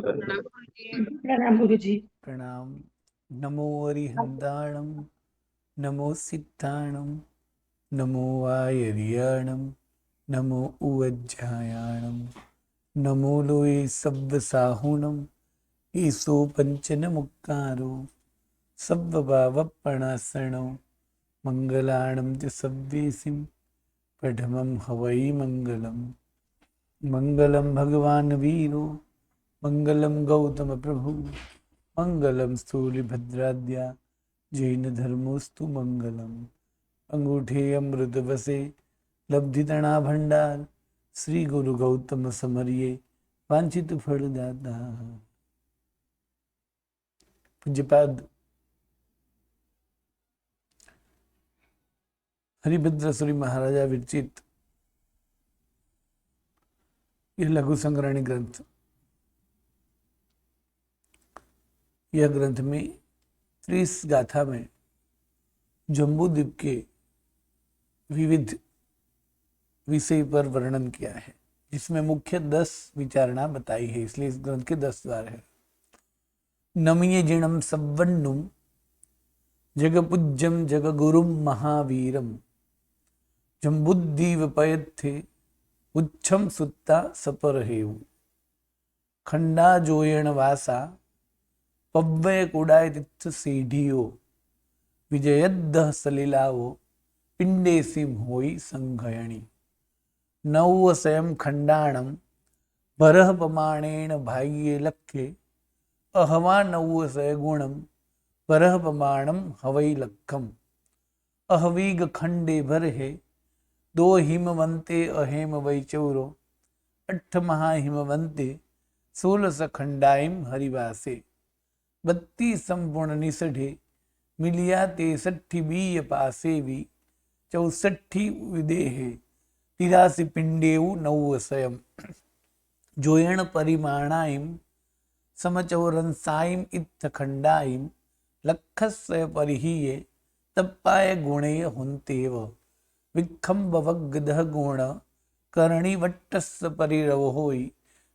प्रणाम गुरु जी। प्रणाम। नमो अरिहंताणं, नमो सिद्धाणं, नमो आयर्याणं, नमो उवज्झायाणं, नमो लोये सव्वसाहुणं, ईसो पंचन मुक्कारो सव्वभावपणासणो मंगलाणं च सव्वेसिं पठमं हवै मंगलम्। मंगलम भगवान वीरो मंगलम गौतम प्रभु मंगलम स्थूलिभद्राद्या जैन धर्मोस्तु मंगलम। अंगूठे अमृत बसे लब्धितणा भंडार श्री गुरु गौतम समरिये वांछित फल दाता। पूज्यपाद हरिभद्र सूरी महाराजा विरचित यह लघु संग्रहणी ग्रंथ, यह ग्रंथ में 30 गाथा में जम्बूद्वीप के विविध विषय पर वर्णन किया है, जिसमें मुख्य 10 विचारणा बताई है, इसलिए इस ग्रंथ के 10 द्वार है। नमिये जिणम सवन्नुम जगपूज्यम जगगुरुम महावीरम जम्बुद्दीप पयथे उच्छम सुत्ता सपरहेऊ खंडा जोयण वासा पव्वय कुडाय तिथ सीढ़ियो विजयद्दह सलीलाओ पिंडे सिम होई संघयणी नव स्वयं खंडाणम भरह प्रमाणेन भाग्ये लखे अहवा नव सय गुणम भरह प्रमाणम हवई लखम अहवीग खंडे भरहे दो हिमवंते अहेम वै चौरो अठ महाहिमवंते 16 खंडाइम हरिवासे 32 संपूर्ण निसढ़े मिलिया 63 बीय पासेवी 64 विदेहे 83 पिंडेऊ नव स्वयं जोयण परिमाणाइम समचौरंसाइम इत्थ खंडाइम लखस्य परिहीये तप्पाय गुणेय हुंतेव विखंब वग्गदह गुण करणी वट्टस्स परिरव होई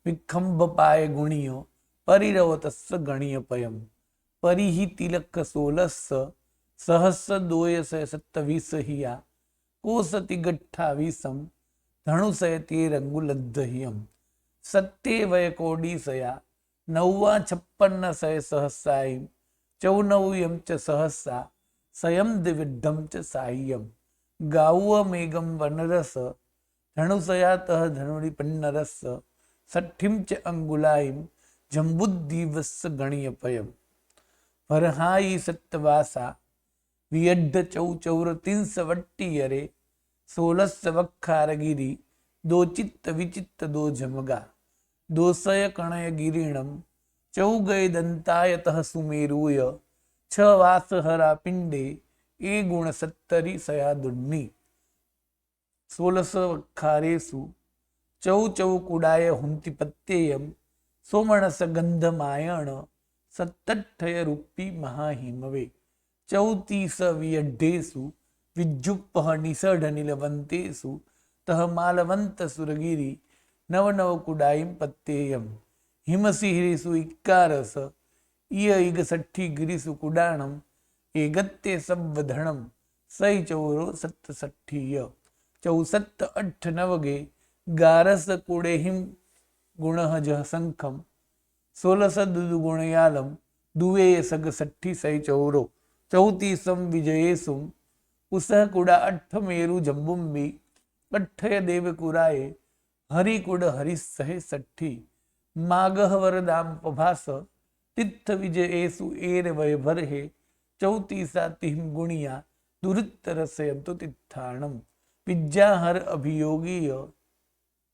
विखंब पाय गुणियो परिरव तस्स गणीय पयम परिहि तिलक 16 सहस्र 227 हिया कोसति गट्ठावीसम धनुषय 13 अंगुलद्धहियम सत्ते वय कोडीसया नौवा 56 सय सहस्राइम चौनव्यम च सहस्रा सयम दिविड्ढम च साह्यम गाव मेघम वनरस धनुषया तह धनुरि पन्नरस सठिम च अंगुलाइम जम्बुद्दीवस्य गणीयपयम वरहाई सत्तवासा वियड्ढ चौचौर 3 वट्टियरे 16 वक्खारगिरी दो चित्त विचित्त दो जमगा 200 कणय गिरीणम चौगय दंतायतः सुमेरूय 6 वासहरा पिंडे ए गुण 70 सया दुन्नी 16 वक्खारेसु चौ चौ कुडाय हुंति पत्तेयम सोमणस गंधमायण 77 रूपी महाहिमवे 34 वियड्ढेसु विज्जुप्पह निसढ़ नीलवंतेसु तह मालवंत सुरगिरी 99 कुडाइम पत्तेयम हिमसिहरेसु 11 इय इग 60 गिरिसु कुडाणम एगत्ते सव्वधणम सई चौरो 67 64 8 नवगे 11 कुड़ेहिम गुणः जह संखम 16 दुदुगुणयालम दुवे सग 60 सई चौरो 34 विजयेसुम उसह कुड़ा 8 मेरु जम्बुम्बी 8 देव कुराए हरिकुड हरिसहे 60 मागह वरदाम पभास तित्थ विजयेसु एर वय भरहे 34 तिहिम गुणिया दुरित्तर सयम तो तित्थाणम विद्याहर अभियोगीय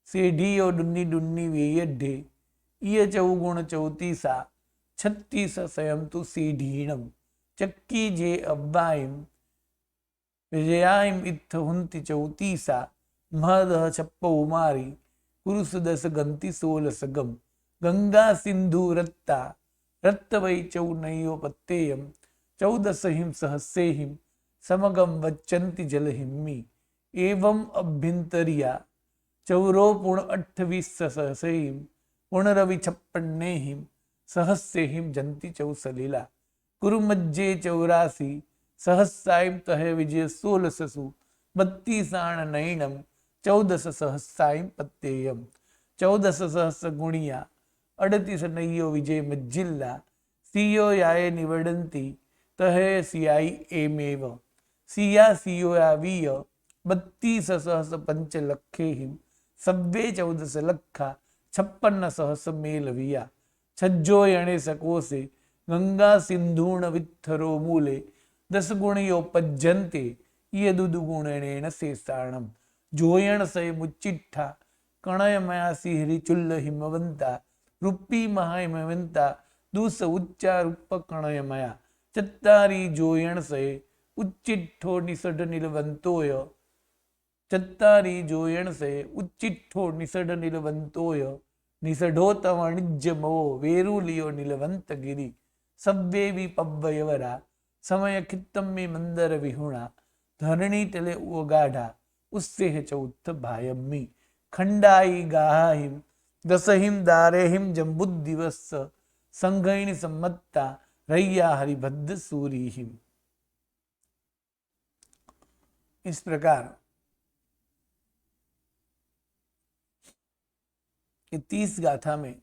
सेढ़ियो डुन्नी डुन्नी वेयड्ढे इय चौगुण 34 36 सयम तो सीढ़ीणम चक्की जे अब्बाइम विजयाइम इत्थ हुंति 34 महदह छप्पौ मारी कुरुस 10 गंति 16 गम गंगा सिंधु रत्ता रत्त वै चौनयो पत्तेयम 14 हिम सहस्रेहिम समगम वच्चन्ति जलहिम्मी एवं अभ्यंतरिया चौरो पुण 28 सहस्रेहिम पूर्णरवि छप्पन्ने हिम सहस्ये हिम जंती चौसलीला कुरुमज्जे 84 सहस्राइम तह विजय 16 32 नैनम 14 सहस्राइम पत्तेयम 14 सहस्र गुणिया 38 नैयो विजय मज्जिल्ला सियो याय निवडंती तह सियाई एमेव सिया सियो या वीय 32 सहस्र पंच लखे हिम सव्वे 14 लखा 56 सहस्र मेलविया छज्जो यणे सकोसे गंगा सिंधूण वित्थरो मूले 10 गुणियो पज्जन्ते यदुदुगुणेन शेषाणम जोयण से मुच्चिठा कणयमया सिहरी चुल्ल हिमवंता रूपी महाहिमवंता दूस उच्चा रूप कणयमया चत्तारी जोयण से उच्चिठो निसढ़ नीलवंतोय चत्तारी जोयण से उच्चिठो निसढ़ नीलवंतोय निसढ़ोत वाणिज्यमो वेरुलियो नीलवंत गिरी सव्वे भी पव्वयवरा समय खित्तम में मंदर विहुणा धरणी तले उगाढ़ा उससे है चौथ भायम्मी खंडाई गाहिम दसहिम दारेहिम जम्बुद दिवस संघिणी सम्मत्ता रैया हरिभद्र सूरीहिम। इस प्रकार ये 30 गाथा में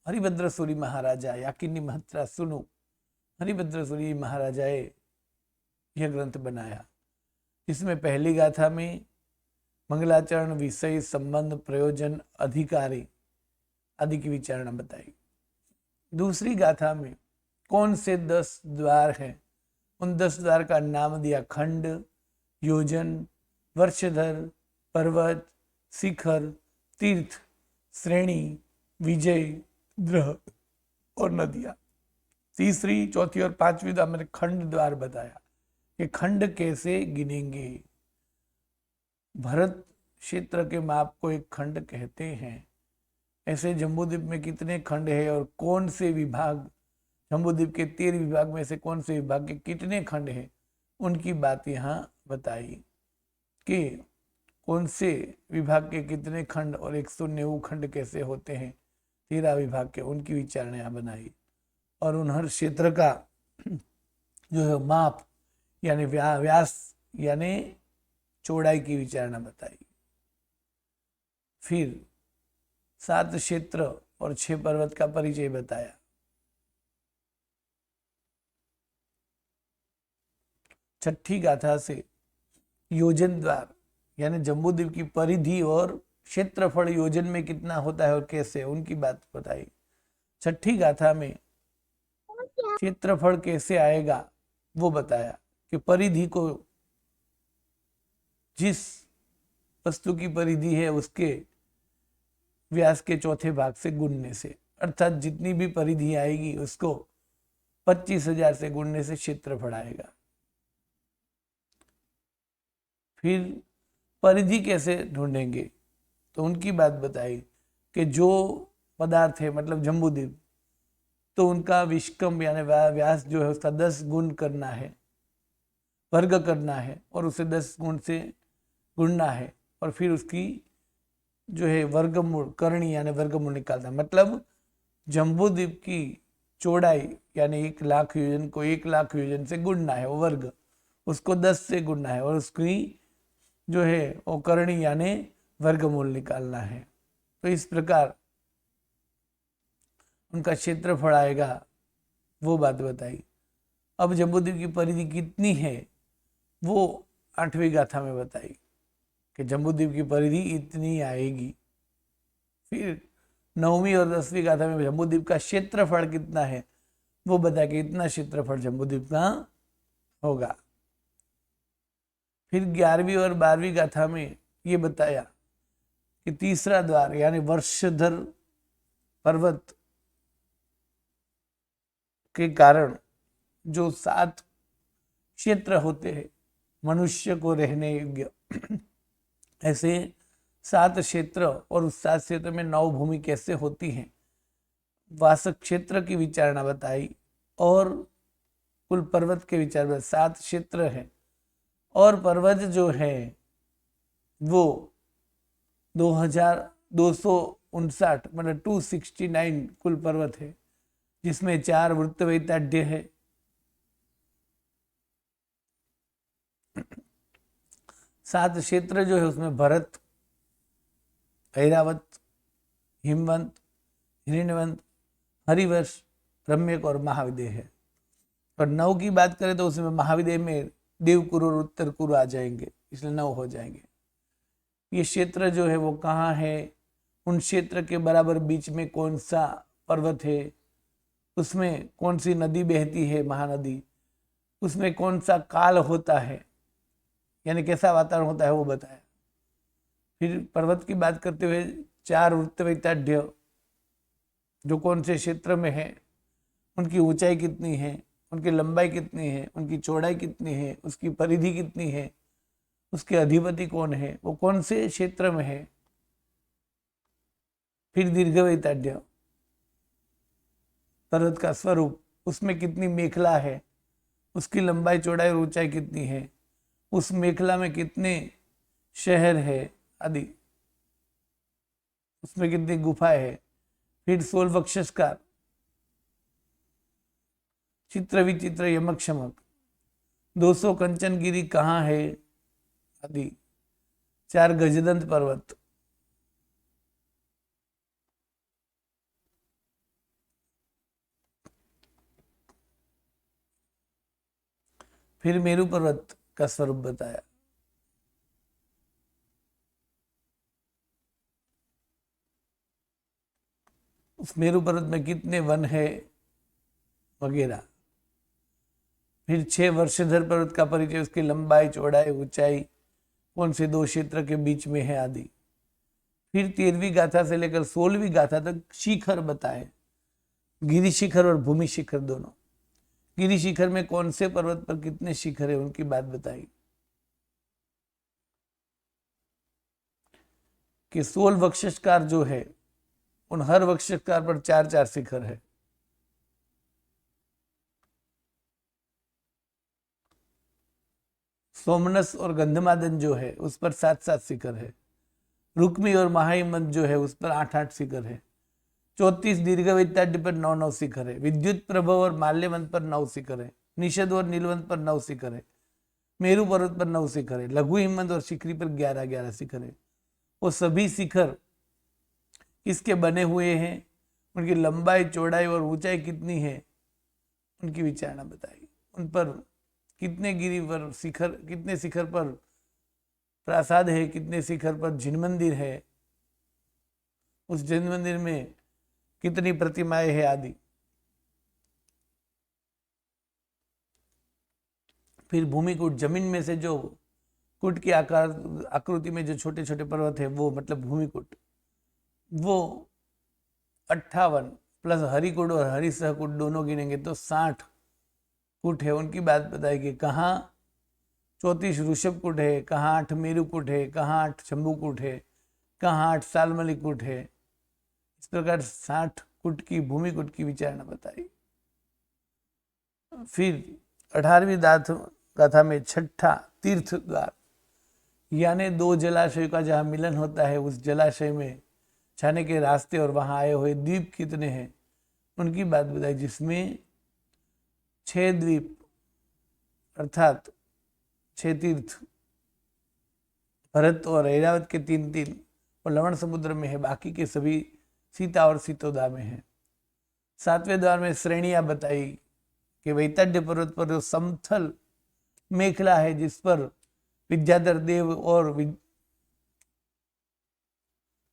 हरिभद्र सूरी महाराजा याकिनी महत्रा सुनु हरिभद्र सूरी महाराजाए यह ग्रंथ बनाया। इसमें पहली गाथा में मंगलाचरण विषय संबंध प्रयोजन अधिकारी आदि की विचारणा बताई। दूसरी गाथा में कौन से 10 द्वार हैं उन 10 द्वार का नाम दिया। खंड, योजन, वर्षधर, पर्वत, शिखर, तीर्थ, श्रेणी, विजय, ग्रह और नदियां। तीसरी, चौथी और पांचवी द्वार मैंने खंड द्वार बताया कि खंड कैसे गिनेंगे। भरत क्षेत्र के माप को एक खंड कहते हैं। ऐसे जम्बूद्वीप में कितने खंड है और कौन से विभाग, जम्बूद्वीप के 13 विभाग में से कौन से विभाग के कितने खंड हैं उनकी बात यहाँ बताई कि कौन से विभाग के कितने खंड और 190 खंड कैसे होते हैं 13 विभाग के, उनकी विचारणा यहाँ बनाई। और उन हर क्षेत्र का जो है माप यानी व्यास यानी चौड़ाई की विचारणा बताई। फिर 7 क्षेत्र और 6 पर्वत का परिचय बताया। छठी गाथा से योजन द्वार यानी जम्बूद्वीप की परिधि और क्षेत्रफल योजन में कितना होता है और कैसे, उनकी बात बताई। छठी गाथा में क्षेत्रफल कैसे आएगा वो बताया कि परिधि को जिस वस्तु की परिधि है उसके व्यास के चौथे भाग से गुणने से, अर्थात जितनी भी परिधि आएगी उसको 25,000 से गुणने से क्षेत्रफल आएगा। फिर परिधि कैसे ढूंढेंगे तो उनकी बात बताई कि जो पदार्थ है मतलब जम्बूद्वीप, तो उनका विष्कम यानी व्यास जो है उसका 10 गुण करना है, वर्ग करना है और उसे 10 गुण से गुणना है और फिर उसकी जो है वर्गमूल करणी यानी वर्गमूल निकालना। मतलब जम्बूद्वीप की चौड़ाई यानी 1 लाख योजन को 1 लाख योजन से गुणना है, वो वर्ग, उसको 10 से गुणना है और उसकी जो है वो करणी यानी वर्गमूल निकालना है। तो इस प्रकार उनका क्षेत्रफल आएगा, वो बात बताई। अब जम्बूद्वीप की परिधि कितनी है वो 8वीं गाथा में बताई कि जम्बूद्वीप की परिधि इतनी आएगी। फिर 9वीं और 10वीं गाथा में जम्बूद्वीप का क्षेत्रफल कितना है वो बता के इतना क्षेत्रफल जम्बूद्वीप का होगा। फिर 11वीं और 12वीं गाथा में ये बताया कि तीसरा द्वार यानी वर्षधर पर्वत के कारण जो 7 क्षेत्र होते हैं मनुष्य को रहने योग्य, ऐसे 7 क्षेत्र और उस 7 क्षेत्र में 9 भूमि कैसे होती हैं, वास क्षेत्र की विचारणा बताई और कुल पर्वत के विचार में 7 क्षेत्र है और पर्वत जो है वो 2200 259 मतलब 269 कुल पर्वत है, जिसमें 4 वृत्तवैताढ्य है, 7 क्षेत्र जो है उसमें भरत, ऐरावत, हिमवंत, हिरण्यवंत, हरिवर्ष, रम्यक और महाविदेह है। और 9 की बात करें तो उसमें महाविदेह में देवकुरु और उत्तर कुरु आ जाएंगे, इसलिए 9 हो जाएंगे। ये क्षेत्र जो है वो कहाँ है, उन क्षेत्र के बराबर बीच में कौन सा पर्वत है, उसमें कौन सी नदी बहती है, महानदी, उसमें कौन सा काल होता है, यानी कैसा वातावरण होता है वो बताया। फिर पर्वत की बात करते हुए 4 वृत्तवैताढ्य जो कौन से क्षेत्र में है, उनकी ऊंचाई कितनी है, उनकी लंबाई कितनी है, उनकी चौड़ाई कितनी है, उसकी परिधि कितनी है, उसके अधिपति कौन है, वो कौन से क्षेत्र में है। फिर दीर्घवैताढ्य पर्वत का स्वरूप, उसमें कितनी मेखला है, उसकी लंबाई चौड़ाई और ऊंचाई कितनी है, उस मेखला में कितने शहर है आदि, उसमें कितनी गुफाएं है। फिर 16 वक्षस्कार, चित्र विचित्र यमक शमक, 200 कंचनगिरी कहाँ है आदि, 4 गजदंत पर्वत, फिर मेरू पर्वत का स्वरूप बताया। उस मेरू पर्वत में कितने वन है वगैरह। फिर 6 वर्षधर पर्वत का परिचय, उसकी लंबाई चौड़ाई ऊंचाई कौन से 2 क्षेत्र के बीच में है आदि। फिर 13वीं गाथा से लेकर 16वीं गाथा तक शिखर बताए, गिरि शिखर और भूमि शिखर दोनों। गिरि शिखर में कौन से पर्वत पर कितने शिखर है उनकी बात बताई कि 16 वक्षस्कार जो है उन हर वक्षस्कार पर 4-4 शिखर है। सोमनस और गंधमादन जो है उस पर 7-7 शिखर है। रुक्मी और महाहिमंत जो है उस पर 8-8 शिखर है। 34 दीर्घवैताढ्य पर 9-9 शिखर है। विद्युत प्रभव और माल्यवंत पर 9 शिखर है। निषद और नीलवंत पर 9 शिखर है। मेरू पर्वत पर 9 शिखर है। लघु हिमवंत और शिखरी पर 11-11 शिखर है। वो सभी शिखर किसके बने हुए हैं, उनकी लंबाई चौड़ाई और ऊंचाई कितनी है, उनकी विचारणा बताई। उन पर कितने गिरी पर शिखर, कितने शिखर पर प्रासाद है, कितने शिखर पर जिन मंदिर है, उस जिन मंदिर में कितनी प्रतिमाएं है आदि। फिर भूमिकूट, जमीन में से जो कुट की आकार आकृति में जो छोटे छोटे पर्वत है वो मतलब भूमिकूट, वो 58 प्लस हरिकुट और हरिसहकुट दोनों गिनेंगे तो 60 कुट है। उनकी बात बताएगी, कहाँ 34 ऋषभकुट है, कहाँ 8 मेरुकुट है, कहाँ 8 शंभुकुट है, कहाँ 8 सालमली कुट है। इस प्रकार 60 कुट की भूमिकुट की विचारणा बताई। फिर 18वीं गाथा में 6ठा तीर्थ द्वार, यानी 2 जलाशय का जहाँ मिलन होता है उस जलाशय में जाने के रास्ते और वहां आए हुए द्वीप कितने हैं उनकी बात बताई, जिसमें 6 द्वीप अर्थात 6 तीर्थ भरत और ऐरावत के 3-3 और लवण समुद्र में है, बाकी के सभी सीता और सीतोदा में है। 7वें द्वार में श्रेणियां बताई कि वैताढ्य पर्वत पर जो समथल मेखला है जिस पर विद्याधर देव और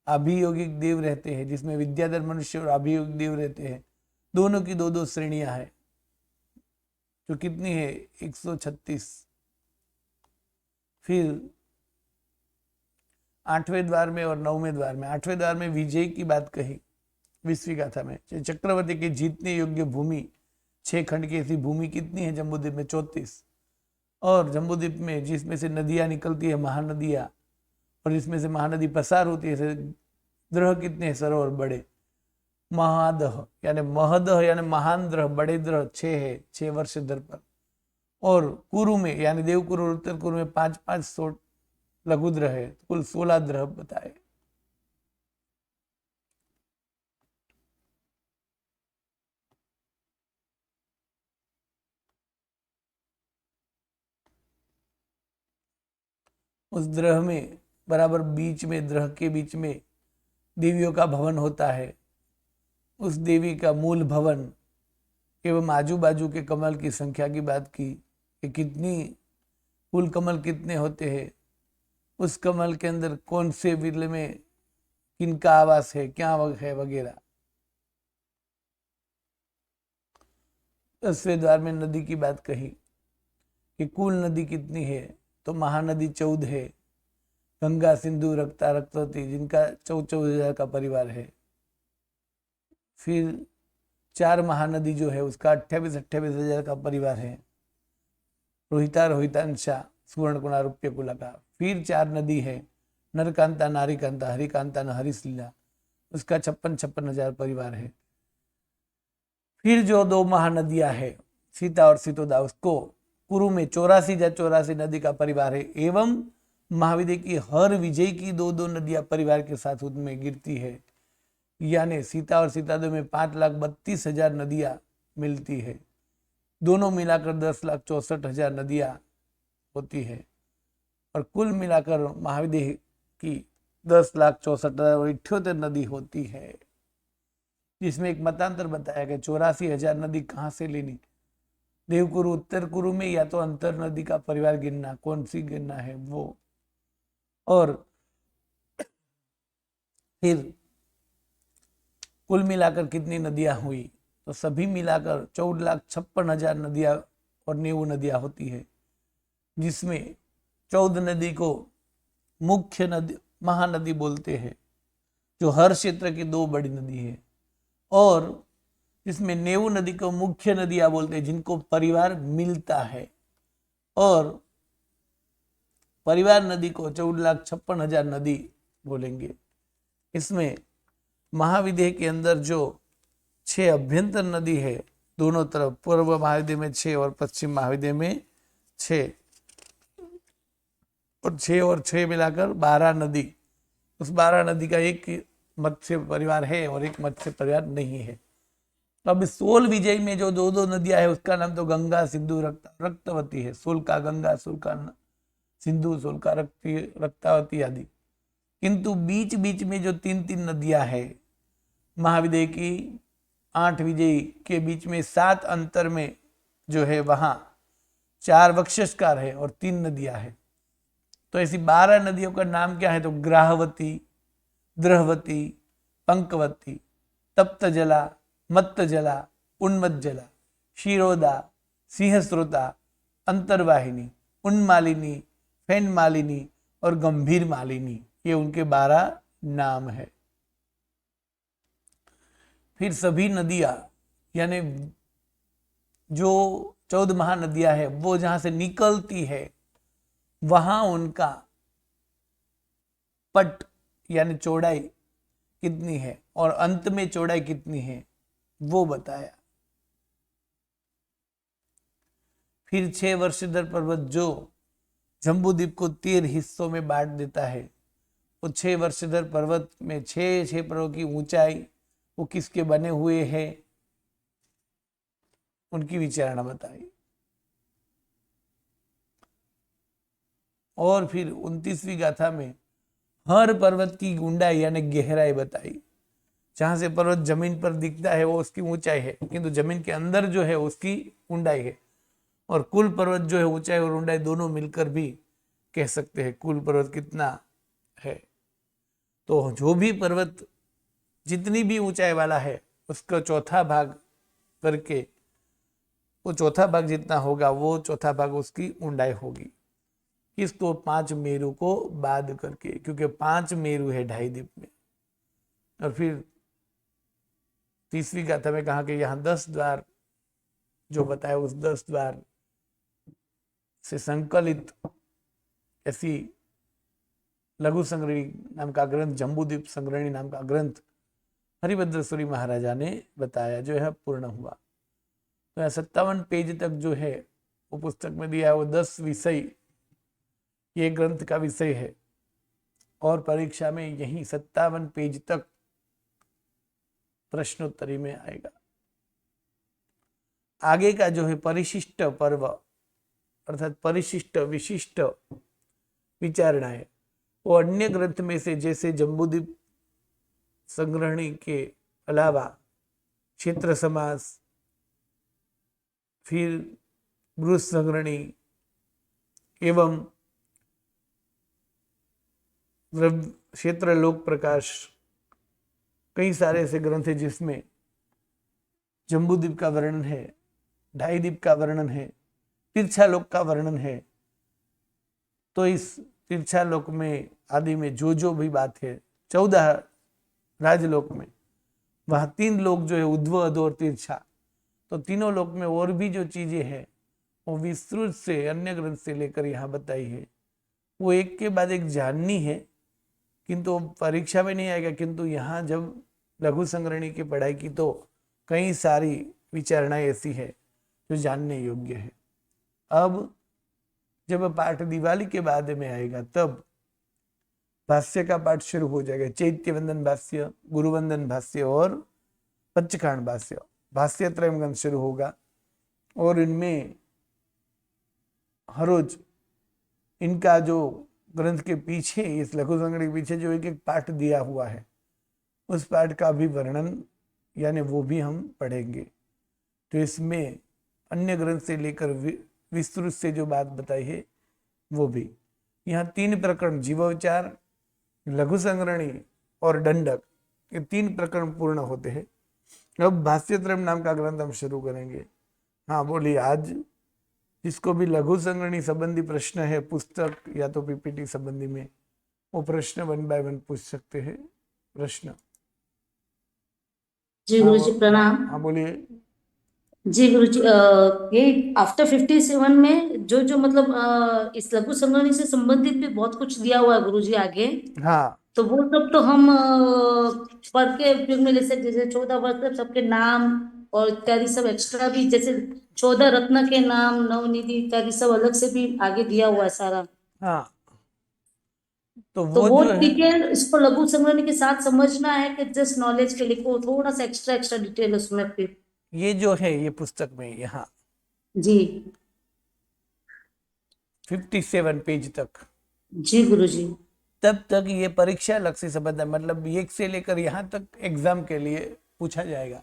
अभियोगिक देव रहते हैं, जिसमें विद्याधर मनुष्य और अभियोगिक देव रहते हैं, दोनों की 2-2 श्रेणियां है जो कितनी है 136। फिर 8वें द्वार में और 9वें द्वार में, 8वें द्वार में विजय की बात कही 20वीं गाथा में, चक्रवर्ती के जीतने योग्य भूमि 6 खंड की ऐसी भूमि कितनी है जम्बूद्वीप में 34। और जम्बूद्वीप में जिसमें से नदियां निकलती है महानदियां, और जिसमें से महानदी पसार होती है, द्रह कितने सरोवर बड़े, महादह यानी महदह यानी महान द्रह, बड़े द्रह 6 है 6 वर्ष दर पर। और कुरु में यानी देवकुरु और उत्तर कुरु में 5-5 लघु द्रह है, कुल 16 द्रह बताए। उस द्रह में बराबर बीच में, द्रह के बीच में देवियों का भवन होता है। उस देवी का मूल भवन एवं आजू बाजू के कमल की संख्या की बात की कि कितनी कुल कमल कितने होते हैं, उस कमल के अंदर कौन से विरले में किनका आवास है, क्या है वगैरह। 10वें द्वार में नदी की बात कही कि कुल नदी कितनी है, तो महानदी 14 है। गंगा, सिंधु, रक्ता, रक्तवती, जिनका 14,000 का परिवार है। फिर 4 महानदी जो है उसका 28,000 का परिवार है। रोहिता, रोहितांशा, सुवर्णकुणा, रूप्यकुला का। फिर 4 नदी है, नरकांता, नारीकांता, हरिकांता, हरिशलीला, उसका 56,000 परिवार है। फिर जो 2 महानदियां है, सीता और सीतोदा, उसको कुरु में 84 नदी का परिवार है। एवं महाविद्य की हर विजय की 2-2 नदियां परिवार के साथ उनमें गिरती है। यानी सीता और सीतादो में 5,32,000 नदियां मिलती है। दोनों मिलाकर 10,64,000 नदियां होती है। और कुल मिलाकर महाविद्य की 10,64,078 नदी होती है। जिसमें एक मतांतर बताया गया 84,000 नदी कहाँ से लेनी। देवकुरु, उत्तर कुरु में, या तो अंतर नदी का परिवार गिनना, कौन सी गिनना है वो। और फिर कुल मिलाकर कितनी नदियां हुई, तो सभी मिलाकर 14,56,000 नदियां और 90 नदियां होती है। जिसमें 14 नदी को मुख्य नदी, महानदी बोलते हैं, जो हर क्षेत्र की 2 बड़ी नदी है। और जिसमें 90 नदी को मुख्य नदियां बोलते हैं, जिनको परिवार मिलता है। और परिवार नदी को 14,56,000 नदी बोलेंगे। इसमें महाविद्य के अंदर जो 6 अभ्यंतर नदी है, दोनों तरफ, पूर्व महाविद्य में 6 और पश्चिम महाविद्य में 6, और 6 और 6 मिलाकर 12 नदी। उस 12 नदी का एक मत्स्य परिवार है और एक मत्स्य परिवार नहीं है। तो अब 16 विजय में जो 2-2 नदियां है, उसका नाम तो गंगा, सिंधु, रक्तवती है। शुल्का गंगा, शुल्का सिंधु, शुल्का रक्तावती आदि। किंतु बीच बीच में जो 3-3 नदियां है, महाविद्य की 8 विजयी के बीच में 7 अंतर में जो है, वहां 4 वक्षस्कार है और 3 नदियां है। तो ऐसी 12 नदियों का नाम क्या है, तो ग्राहवती, द्रहवती, पंकवती, तप्त जला, मत्त जला, उन्मत जला, क्षीरोदा, सिंहस्रोता, अंतर्वाहिनी, उन्मालिनी, फैन मालिनी और गंभीर मालिनी, ये उनके 12 नाम है। फिर सभी नदियां, यानी जो 14 महानदियां है, वो जहां से निकलती है वहां उनका पट यानी चौड़ाई कितनी है और अंत में चौड़ाई कितनी है वो बताया। फिर 6 वर्षधर पर्वत जो जम्बूद्वीप को 13 हिस्सों में बांट देता है, वो 6 वर्षधर पर्वत में 6 पर्वत की ऊंचाई वो किसके बने हुए हैं, उनकी विचारणा बताई। और फिर 29वीं गाथा में हर पर्वत की ऊंचाई यानी गहराई बताई। जहां से पर्वत जमीन पर दिखता है वो उसकी ऊंचाई है, किंतु जमीन के अंदर जो है उसकी ऊंचाई है। और कुल पर्वत जो है ऊंचाई और ऊंचाई दोनों मिलकर भी कह सकते हैं कुल पर्वत कितना है। तो जो भी पर्वत जितनी भी ऊंचाई वाला है उसका चौथा भाग करके, वो चौथा भाग जितना होगा वो चौथा भाग उसकी ऊंचाई होगी। किसको, 5 मेरु को बाद करके, क्योंकि 5 मेरु है 2.5 द्वीप में। और फिर 30वीं गाथा में कहा कि यहाँ 10 द्वार जो बताया, उस 10 द्वार से संकलित ऐसी लघु संग्रहणी नाम का ग्रंथ, जम्बूद्वीप संग्रहणी नाम का ग्रंथ हरिभद्र सूरी महाराजा ने बताया, जो है पूर्ण हुआ। तो 57 पेज तक जो है वो पुस्तक में दिया है, वो 10 विषय ये ग्रंथ का विषय है। और परीक्षा में यही 57 पेज तक प्रश्नोत्तरी में आएगा। आगे का जो है परिशिष्ट पर्व अर्थात परिशिष्ट विशिष्ट विचारणा है वो अन्य ग्रंथ में से, जैसे जम्बूद्वीप संग्रहणी के अलावा क्षेत्र समास, फिर गृह संग्रहणी एवं क्षेत्र लोक प्रकाश, कई सारे ऐसे ग्रंथ हैं जिसमें जम्बूद्वीप का वर्णन है, ढाईद्वीप का वर्णन है, तीर्थालोक का वर्णन है। तो इस तीर्थालोक में आदि में जो भी बात है, 14 राजलोक में, वह 3 लोक जो है उद्व, अधो और तीर्था, तो तीनों लोक में और भी जो चीजें हैं वो विस्तृत से अन्य ग्रंथ से लेकर यहाँ बताई है। वो एक के बाद एक जाननी है, किंतु परीक्षा में नहीं आएगा। किंतु यहाँ जब लघु संग्रहणी की पढ़ाई की तो कई सारी विचारणाएं ऐसी है जो जानने योग्य है। अब जब पाठ दिवाली के बाद में आएगा तब भाष्य का पाठ शुरू हो जाएगा। चैत्य वंदन भाष्य, गुरुवंदन भाष्य और पंचकांड भाष्य, भाष्य त्रय ग्रंथ शुरू होगा। और इनमें हर रोज इनका जो ग्रंथ के पीछे, इस लघु संग्रह के पीछे जो एक एक पाठ दिया हुआ है, उस पाठ का भी वर्णन यानी वो भी हम पढ़ेंगे। तो इसमें अन्य ग्रंथ से लेकर विस्तृत से जो बात बताई है वो भी। यहाँ 3 प्रकरण, जीवोच्चार, लघु संग्रहणी और दंडक, ये 3 प्रकरण पूर्ण होते हैं। अब भाष्यत्रयम नाम का ग्रंथ हम शुरू करेंगे। हाँ बोलिए, आज जिसको भी लघु संग्रहणी संबंधी प्रश्न है पुस्तक या तो पीपीटी संबंधी में, वो प्रश्न 1 बाय 1 पूछ सकते हैं। प्रश्न जी गुरु जी प्रणाम। हाँ बोलिए। जी गुरु जी, ये आफ्टर 57 में जो मतलब इस लघु संग्रहणी से संबंधित भी बहुत कुछ दिया हुआ है गुरु जी आगे। हाँ तो वो सब तो हम पढ़ के उपयोग में ले सकते, जैसे 14 वर्ष सबके नाम और इत्यादि सब एक्स्ट्रा भी, जैसे 14 रत्न के नाम, नवनिधि इत्यादि सब अलग से भी आगे दिया हुआ है सारा। हाँ, तो तो वो वो जो है, डिटेल इसको लघु संग्रहणी के साथ समझना है कि जस्ट नॉलेज के लिए, को थोड़ा सा एक्स्ट्रा एक्स्ट्रा डिटेल उसमें फिर। ये जो है ये पुस्तक में यहाँ जी 57 पेज तक, जी गुरु जी। तब तक ये परीक्षा लक्ष्य संबंध है, मतलब 1 से लेकर यहाँ तक एग्जाम के लिए पूछा जाएगा।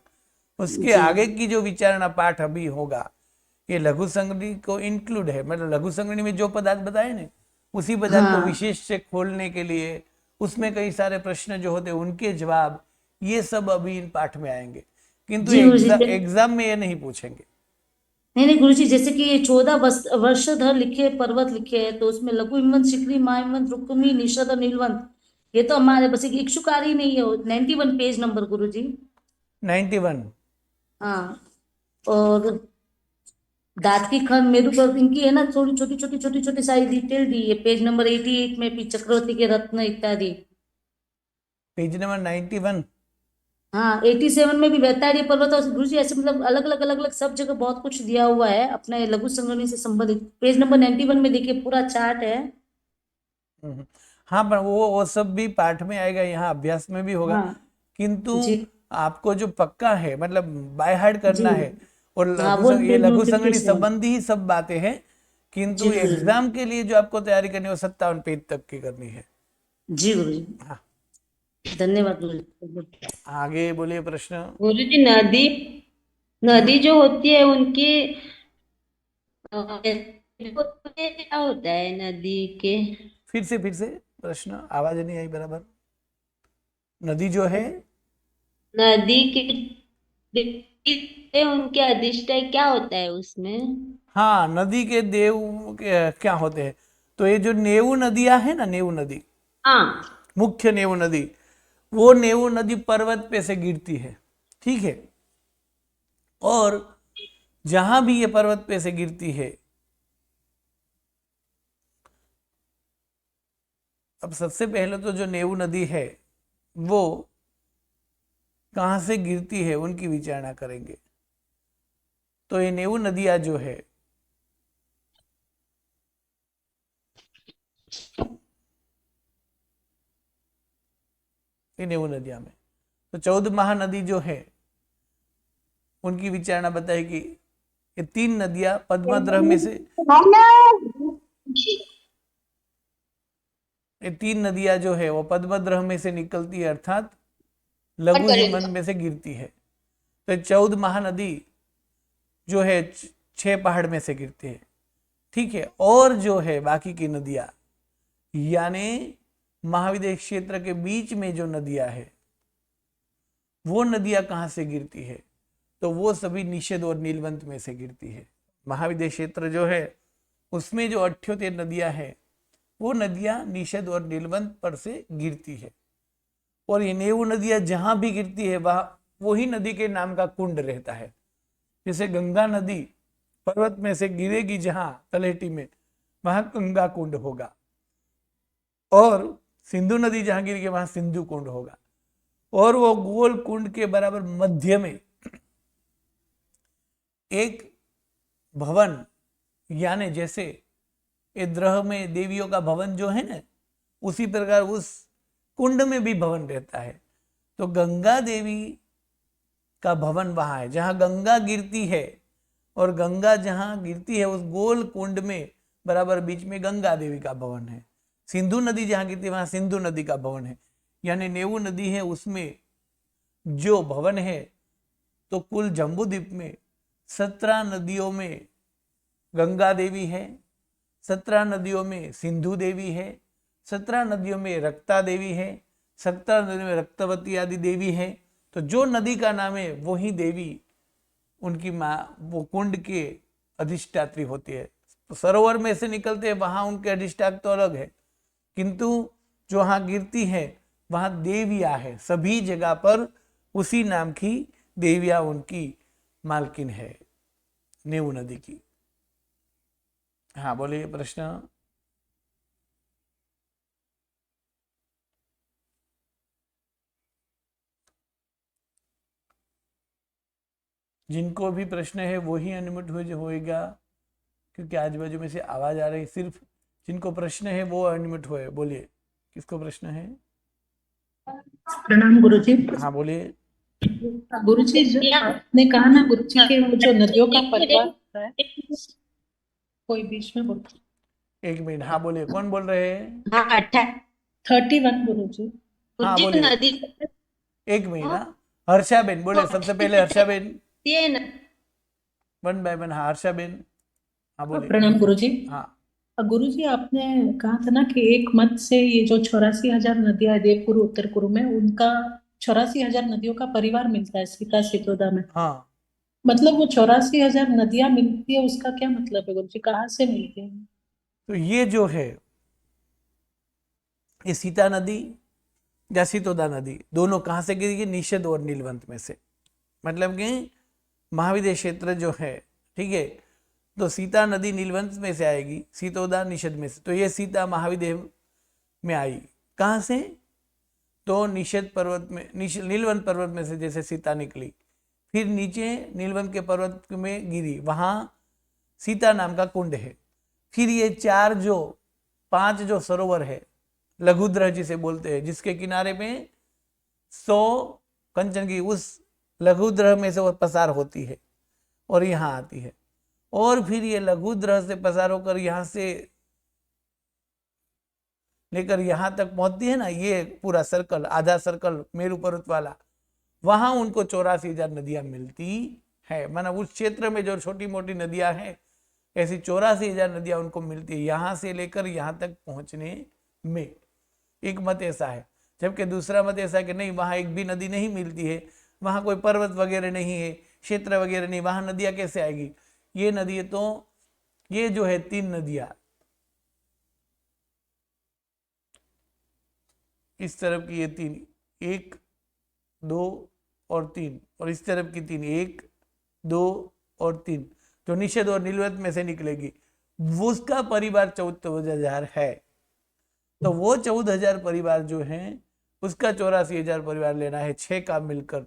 उसके जी आगे की जो विचारणा पाठ अभी होगा ये लघु संग्रहणी को इंक्लूड है। मतलब लघु संग्रहणी में जो पदार्थ बताए ना, उसी पदार्थ को हाँ विशेष से खोलने के लिए उसमें कई सारे प्रश्न जो होते हैं उनके जवाब, ये सब अभी इन पाठ में आएंगे। किंतु जी गुरु जी। एग्जाम में ये नहीं पूछेंगे। नहीं नहीं गुरु जी, जैसे कि 14 वर्षधर लिखे पर्वत लिखे हैं, तो उसमें लघु हिमवंत, शिखरी, महाहिमवंत, रुक्मी, निषद और नीलवंत, ये तो हमारे बस एक इक्षुकारी नहीं है। 91 पेज नंबर गुरु जी। 91। हाँ, और दातकी खंड, मेरु पर्वत, इनकी है ना थोड़ी छोटी छोटी छोटी छोटी सारी डिटेल दी है पेज नंबर 88 में भी, चक्रवर्ती के रत्न इत्यादि। Page number 91। हाँ 87 में भी वैताड़ीय पर्वत और गुरु जी, ऐसे मतलब अलग अलग सब जगह बहुत कुछ दिया हुआ है अपने लघु संग्रहणी से संबंधित। पेज नंबर 91 में देखिए पूरा चार्ट है। हाँ, पर वो सब भी पाठ में आएगा, यहाँ अभ्यास में भी होगा। हाँ किंतु जी आपको जो पक्का है, मतलब बाय हार्ट जी। करना है, और हाँ वो ये लघु संगणि 57। संबंधी ही सब बातें हैं। जी किंतु गुरु जी। एग्जाम के लिए जो आपको तैयारी करनी है वो 57 पेज तक की करनी है। जी गुरु जी। हाँ, धन्यवाद गुरु जी। आगे बोलिए प्रश्न। गुरु जी, नदी नदी जो होती है उनकी क्या होता है नदी के? फिर से प्रश्न, आवाज नहीं आई बराबर। नदी जो है, नदी के उनके अधिष्ठाय क्या होता है उसमें? हाँ, नदी के देव क्या होते हैं? तो ये जो नेऊ नदियां है ना, नेऊ नदी, हाँ मुख्य नेऊ नदी, वो नेऊ नदी पर्वत पे से गिरती है, ठीक है। और जहां भी ये पर्वत पे से गिरती है, अब सबसे पहले तो जो नेऊ नदी है वो कहां से गिरती है उनकी विचारणा करेंगे। तो ये नेऊ नदियां जो है, ये नेऊ नदियां में, तो 14 महानदी जो है उनकी विचारणा बताएगी। ये 3 नदियां पद्माद्रह में से, ये 3 नदियां जो है वो पद्मद्रह में से निकलती है, अर्थात लघु हिमन में से गिरती है। तो 14 महानदी जो है 6 पहाड़ में से गिरती है, ठीक है। और जो है बाकी की नदियां, यानी महाविद्य क्षेत्र के बीच में जो नदियां है, वो नदियां कहां से गिरती है? तो वो सभी निषेध और नीलवंत में से गिरती है। महाविद्य क्षेत्र जो है उसमें जो 78 नदियां हैं, वो नदियां निषेध और नीलवंत पर से गिरती है। और ये 90 नदियां जहां भी गिरती है वह वही नदी के नाम का कुंड रहता है। जैसे गंगा नदी पर्वत में से गिरेगी जहां तलहटी में, वहां गंगा कुंड होगा, और सिंधु नदी जहां गिरेगी वहां सिंधु कुंड होगा। और वो गोल कुंड के बराबर मध्य में एक भवन, यानी जैसे ये द्रह में देवियों का भवन जो है ना, उसी प्रकार उस कुंड में भी भवन रहता है। तो गंगा देवी का भवन वहां है जहां गंगा गिरती है, और गंगा जहां गिरती है उस गोल कुंड में बराबर बीच में गंगा देवी का भवन है। सिंधु नदी जहां गिरती है वहां सिंधु नदी का भवन है। यानी 90 नदी है उसमें जो भवन है, तो कुल जम्बूद्वीप में 17 नदियों में गंगा देवी है, 17 नदियों में सिंधु देवी है, 17 नदियों में रक्ता देवी है, 17 नदियों में रक्तवती आदि देवी है। तो जो नदी का नाम है वही देवी उनकी माँ, वो कुंड के अधिष्ठात्री होती है। तो सरोवर में से निकलते हैं वहां उनके अधिष्ठाक तो अलग है, किंतु जो वहां गिरती है वहां देवियां है। सभी जगह पर उसी नाम की देवियां उनकी मालकिन है, 90 नदी की। हाँ बोलिए प्रश्न। जिनको भी प्रश्न है वो ही अनम्यूट होएगा, क्योंकि आजू बाजू में से आवाज आ रही। सिर्फ जिनको प्रश्न है वो अनम्यूट होए। बोलिए किसको प्रश्न है? प्रणाम गुरुजी। हाँ बोलिए। गुरुजी आपने कहा ना गुरुजी के वो जो नदियों का परिवार होता है, कोई बीच में बोल। 1 मिनट। हाँ बोलिए, कौन बोल रहे हैं? हाँ 31 गुरुजी। हाँ गुरुजी बोलिए। नदी 1 मिनट। हाँ हर्षाबेन बोले, सबसे पहले हर्षाबेन। ये न 1 बाय 1। हाँ हर्षाबेन, हाँ बोलिए। प्रणाम गुरुजी। हाँ गुरुजी आपने कहा था ना कि एक मत से ये जो 84,000 नदियां है देवपुर उत्तर कुरु में, उनका 84,000 नदियों का परिवार मिलता है सीता सितोदा में। हाँ। मतलब वो 84,000 नदियां मिलती है, उसका क्या मतलब है गुरुजी, कहाँ से मिलती है? तो ये जो है, ये सीता नदी या सितोदा नदी दोनों कहाँ से गिरेगी? निषेध और नीलवंत में से। मतलब कि महाविद्य क्षेत्र जो है, ठीक है, तो सीता नदी नीलवंत में से आएगी, सितोदा निषेध में से। तो ये सीता महाविद्य में आई कहाँ से? तो निषेध पर्वत में, नीलवंत पर्वत में से जैसे सीता निकली, फिर नीचे नीलवंत के पर्वत में गिरी, वहां सीता नाम का कुंड है। फिर ये 5 जो सरोवर है, लघुद्रह जिसे बोलते हैं, जिसके किनारे में 100 कंचन की उस लघुद्रह में से वो पसार होती है और यहाँ आती है। और फिर ये लघुद्रह से पसार होकर यहाँ से लेकर यहाँ तक पहुंचती है ना, ये पूरा सर्कल, आधा सर्कल मेरू पर्वत वाला, वहां उनको 84,000 नदियां मिलती है। माना उस क्षेत्र में जो छोटी मोटी नदियां हैं, ऐसी 84,000 नदियां उनको मिलती है यहां से लेकर यहां तक पहुंचने में। एक मत ऐसा है, जबकि दूसरा मत ऐसा है कि नहीं, वहां एक भी नदी नहीं मिलती है, वहां कोई पर्वत वगैरह नहीं है, क्षेत्र वगैरह नहीं, वहां नदियां कैसे आएगी? ये नदी तो ये जो है 3 नदियां, इस तरफ की ये 3, 1 2 और 3, और इस तरफ की 3, 1 2 और 3, जो निषेध और नीलवंत में से निकलेगी, वो उसका परिवार 14,000 है। तो वो 14,000 परिवार जो है, उसका 84,000 परिवार लेना है 6 का मिलकर।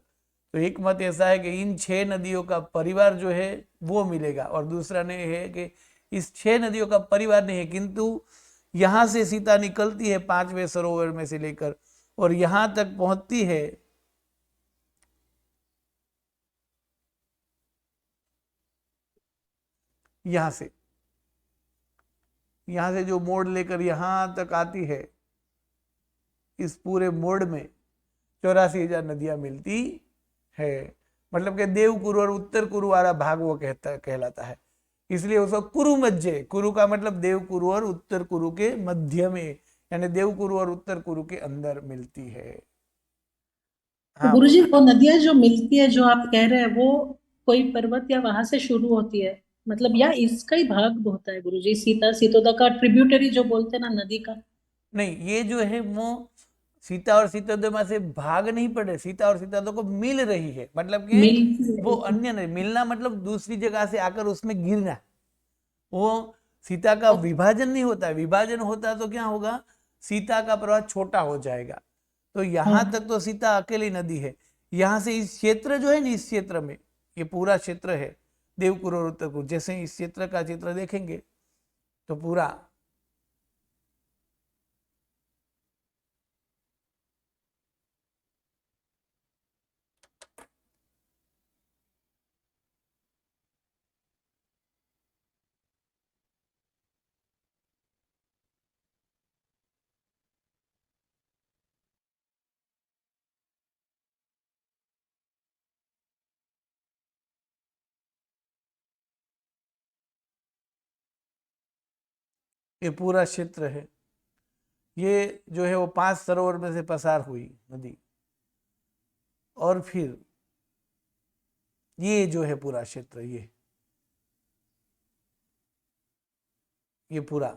तो एक मत ऐसा है कि इन 6 नदियों का परिवार जो है वो मिलेगा, और दूसरा ने है कि इस 6 नदियों का परिवार नहीं है, किंतु यहां से सीता निकलती है 5वें सरोवर में से लेकर, और यहां तक पहुंचती है यहां से जो मोड़ लेकर यहां तक आती है, इस पूरे मोड में 84,000 नदियां मिलती है। मतलब कि देव कुरु और उत्तर कुरु वाला भाग वो कहलाता है, इसलिए उसको कुरु मध्य, कुरु का मतलब देव कुरु और उत्तर कुरु के मध्य में, यानी देव कुरु और उत्तर कुरु के अंदर मिलती है। तो हाँ गुरुजी बोलो। वो नदियां जो मिलती है जो आप कह रहे हैं वो कोई पर्वत या वहां से शुरू होती है, मतलब या इसका ही भाग होता है गुरुजी, सीता सितोदा का ट्रिब्यूटरी जो बोलते हैं ना नदी का? नहीं, ये जो है वो सीता और सीतोद्यमा से भाग नहीं पड़े, सीता और सीतोद्यमा को मिल रही है, मतलब कि मिलती वो है। अन्य नहीं, मिलना मतलब दूसरी जगह से आकर उसमें गिरना। वो सीता का विभाजन नहीं होता है, विभाजन होता तो क्या होगा, सीता का प्रवाह छोटा हो जाएगा। तो यहां हाँ। तक तो सीता अकेली नदी है। यहां से इस क्षेत्र जो है ना, इस क्षेत्र में ये पूरा क्षेत्र है देवकुर और उत्तरकुर। जैसे इस क्षेत्र का चित्र देखेंगे तो पूरा ये पूरा क्षेत्र है। ये जो है वो 5 सरोवर में से पसार हुई नदी, और फिर ये जो है पूरा क्षेत्र, ये पूरा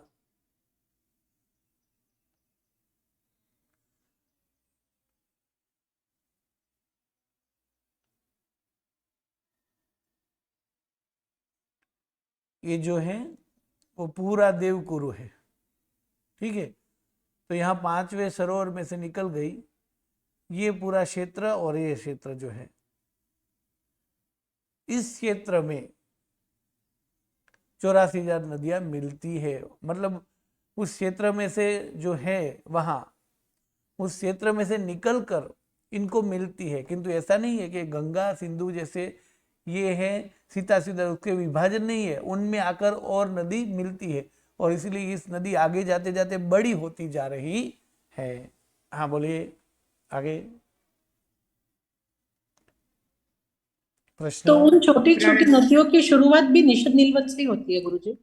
ये जो है वो पूरा देवकुरु है। ठीक है, तो यहाँ 5वें सरोवर में से निकल गई ये पूरा क्षेत्र, और ये क्षेत्र जो है, इस क्षेत्र में 84,000 नदियां मिलती है। मतलब उस क्षेत्र में से जो है वहां, उस क्षेत्र में से निकलकर इनको मिलती है। किंतु ऐसा नहीं है कि गंगा सिंधु जैसे ये है सीता सीधा, उसके विभाजन नहीं है, उनमें आकर और नदी मिलती है, और इसलिए इस नदी आगे जाते जाते बड़ी होती जा रही है। हाँ बोलिए आगे तो प्रश्न। उन छोटी छोटी नदियों की शुरुआत भी निषद नीलवत से ही होती है गुरुजी?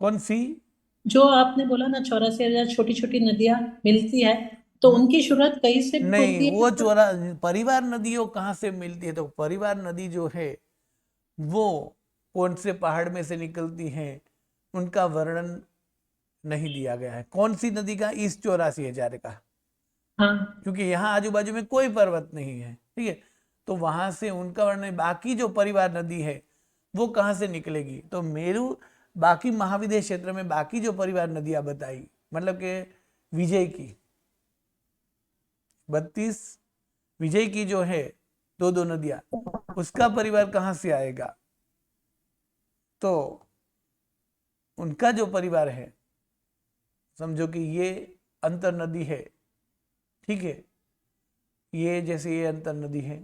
कौन सी? जो आपने बोला ना 84,000 छोटी छोटी नदियां मिलती है, तो उनकी शुरुआत कहीं से नहीं, होती वो है? चौरा परिवार नदियों कहाँ से मिलती है? तो परिवार नदी जो है वो कौन से पहाड़ में से निकलती है, उनका वर्णन नहीं दिया गया है। कौन सी नदी का? इस 84,000 का, हाँ। क्योंकि यहाँ आजू बाजू में कोई पर्वत नहीं है। ठीक है, तो वहां से उनका वर्णन। बाकी जो परिवार नदी है वो कहाँ से निकलेगी? तो मेरु, बाकी महाविद्य क्षेत्र में बाकी जो परिवार नदियां बताई, मतलब के विजय की 32, विजय की जो है दो दो नदियां, उसका परिवार कहाँ से आएगा? तो उनका जो परिवार है, समझो कि ये अंतर नदी है। ठीक है, ये जैसे ये अंतर नदी है,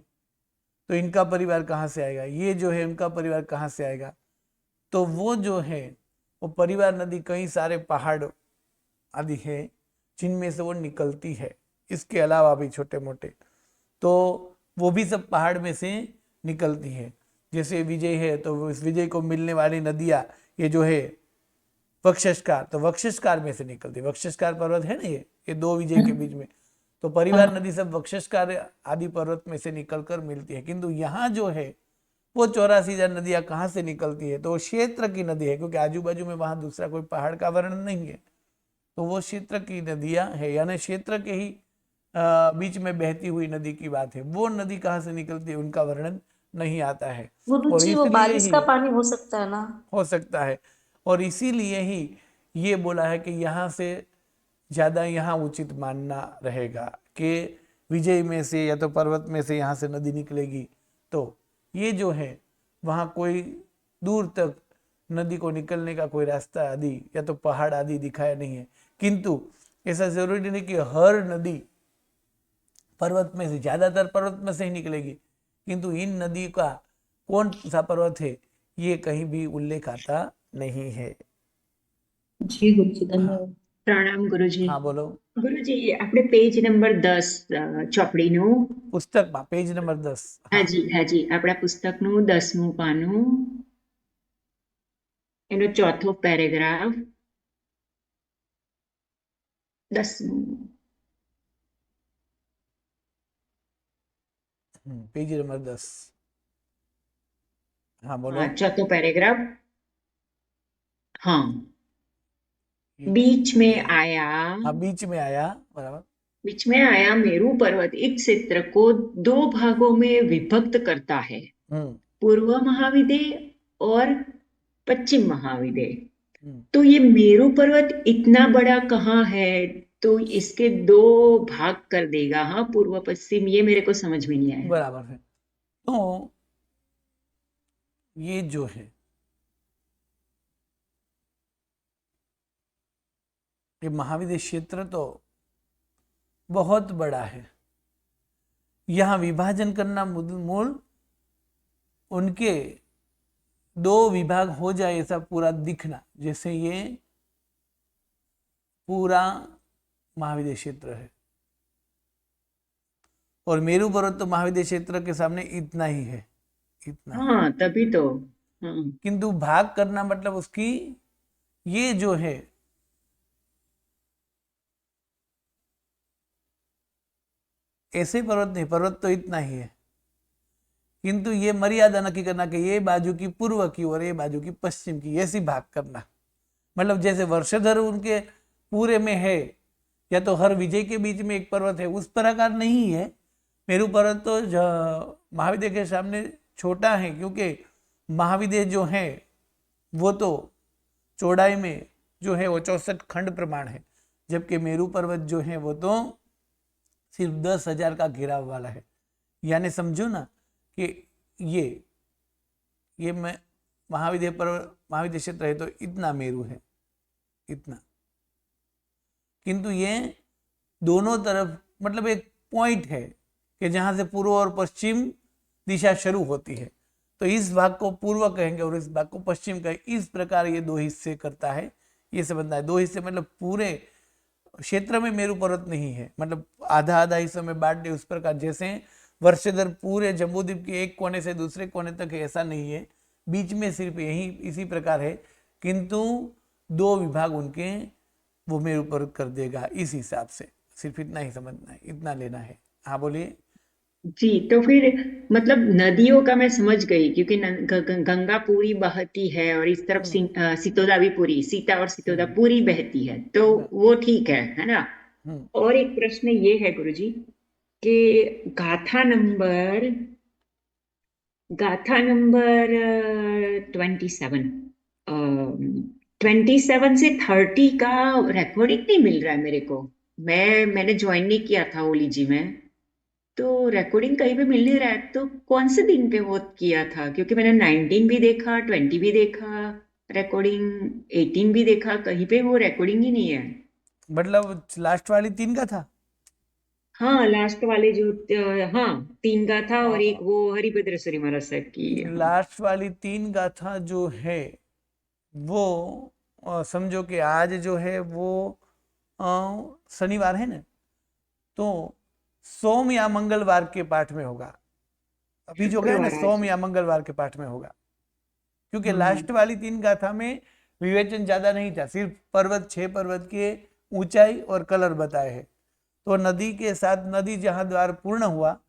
तो इनका परिवार कहाँ से आएगा? ये जो है उनका परिवार कहाँ से आएगा? तो वो जो है वो परिवार नदी कई सारे पहाड़ आदि है जिनमें से वो निकलती है। इसके अलावा भी छोटे मोटे, तो वो भी सब पहाड़ में से निकलती है। जैसे विजय है तो इस विजय को मिलने वाली नदियां, ये जो है वक्षस्कार, तो वक्षस्कार में से निकलती है। वक्षस्कार पर्वत है ना, ये दो विजय के बीच में, तो परिवार नदी सब वक्षस्कार आदि पर्वत में से निकलकर मिलती है। किंतु यहाँ जो है वो 84,000 नदियां कहाँ से निकलती है? तो वो क्षेत्र की नदी है, क्योंकि आजू बाजू में वहां दूसरा कोई पहाड़ का वर्णन नहीं है, तो वो क्षेत्र की नदियां है, यानी क्षेत्र के ही बीच में बहती हुई नदी की बात है। वो नदी कहाँ से निकलती है उनका वर्णन नहीं आता है, गुरु और जी वो इसलिए बारिश ही का पानी हो सकता है ना? हो सकता है, और इसीलिए ही ये बोला है कि यहाँ से ज्यादा यहाँ उचित मानना रहेगा कि विजय में से या तो पर्वत में से यहाँ से नदी निकलेगी। तो ये जो है वहाँ कोई दूर तक नदी को निकलने का कोई रास्ता आदि या तो पहाड़ आदि दिखाया नहीं है। किंतु ऐसा जरूरी नहीं कि हर नदी पर्वत में से, ज्यादातर पर्वत में से ही निकलेगी, किंतु इन नदी का कौन सा पर्वत है ये कहीं भी उल्लेख आता नहीं है। जी गुरु जी हाँ, धन्यवाद। પ્રણામ ગુરુજી. हाँ बोलो. ગુરુજી, આપણે પેજ નંબર 10 ચોપડીનું, પુસ્તકમાં પેજ નંબર 10. હા હાજી હાજી, આપણા પુસ્તકનું 10મું પાનું, એનો ચોથો પેરેગ્રાફ, 10મું. Page number 10. हाँ बोलो. हाँ, चौथो पैराग्राफ. हाँ, ये- बीच में आया, हाँ बीच में आया. बराबर. बीच में आया मेरू पर्वत एक क्षेत्र को 2 भागों में विभक्त करता है, हम्म पूर्व महाविदय और पश्चिम महाविदय. हम्म. तो ये मेरू पर्वत इतना बड़ा कहाँ है? तो इसके 2 भाग कर देगा. हाँ, पूर्व पश्चिम, ये मेरे को समझ में नहीं आया. बराबर है. तो ये जो है ये महाविद्य क्षेत्र तो बहुत बड़ा है. यहाँ विभाजन करना मूल उनके 2 विभाग हो जाए ऐसा पूरा दिखना, जैसे ये पूरा महाविद्य क्षेत्र है और मेरू पर्वत तो महाविद्य क्षेत्र के सामने इतना ही है, इतना. हाँ, तभी तो. हाँ, किंतु भाग करना मतलब उसकी ये जो है ऐसे पर्वत नहीं, पर्वत तो इतना ही है, किंतु ये मर्यादा नक्की करना कि ये बाजू की पूर्व की और ये बाजू की पश्चिम की, ऐसी भाग करना. मतलब जैसे वर्षधर उनके पूरे में है या तो हर विजय के बीच में एक पर्वत है, उस प्रकार नहीं है. मेरू पर्वत तो महाविद्य के सामने छोटा है, क्योंकि महाविद्य जो है वो तो चौड़ाई में जो है वो 64 खंड प्रमाण है, जबकि मेरू पर्वत जो है वो तो सिर्फ 10,000 का घेराव वाला है. यानी समझो ना कि ये मैं महाविद्य क्षेत्र है तो इतना मेरू है, इतना. किंतु ये दोनों तरफ मतलब एक पॉइंट है कि जहां से पूर्व और पश्चिम दिशा शुरू होती है, तो इस भाग को पूर्व कहेंगे और इस भाग को पश्चिम कहेंगे. इस प्रकार ये 2 हिस्से करता है, ये समझना है. 2 हिस्से मतलब पूरे क्षेत्र में मेरू पर्वत नहीं है, मतलब आधा आधा हिस्सों में बांट दे, उस प्रकार जैसे वर्षधर पूरे जम्बूद्वीप के एक कोने से दूसरे कोने तक है, ऐसा नहीं है. बीच में सिर्फ यही इसी प्रकार है, किंतु 2 विभाग उनके वो मेरू पर्वत कर देगा. इस हिसाब से सिर्फ इतना ही समझना है, इतना लेना है. हाँ बोलिए. जी. तो फिर मतलब नदियों का मैं समझ गई, क्योंकि गंगा पूरी बहती है और इस तरफ सितोदा भी पूरी, सीता और सितोदा पूरी बहती है, तो वो ठीक है ना. और एक प्रश्न ये है गुरुजी कि गाथा नंबर 27 से 30 का रिकॉर्डिंग नहीं मिल रहा है मेरे को. मैंने ज्वाइन नहीं किया था ओली जी में, तो रिकॉर्डिंग कहीं पे मिल नहीं रहा है. तो कौन से दिन पे वो किया था? क्योंकि मैंने 19 भी देखा, 20 भी देखा रिकॉर्डिंग, 18 भी देखा, कहीं पे वो रिकॉर्डिंग ही नहीं है. मतलब लास्ट वाली 3 का था. हाँ, लास्ट वाले जो 3 का था और एक वो हरिभद्रेश्वरी महाराज साहब की. लास्ट वाली 3 गाथा जो है वो समझो कि आज जो है वो शनिवार है ना, तो सोम या मंगलवार के पाठ में होगा. अभी जो गया ना सोम या मंगलवार के पाठ में होगा, क्योंकि लास्ट वाली 3 गाथा में विवेचन ज्यादा नहीं था, सिर्फ पर्वत 6 पर्वत के ऊंचाई और कलर बताए हैं. तो नदी के साथ नदी जहां द्वार पूर्ण हुआ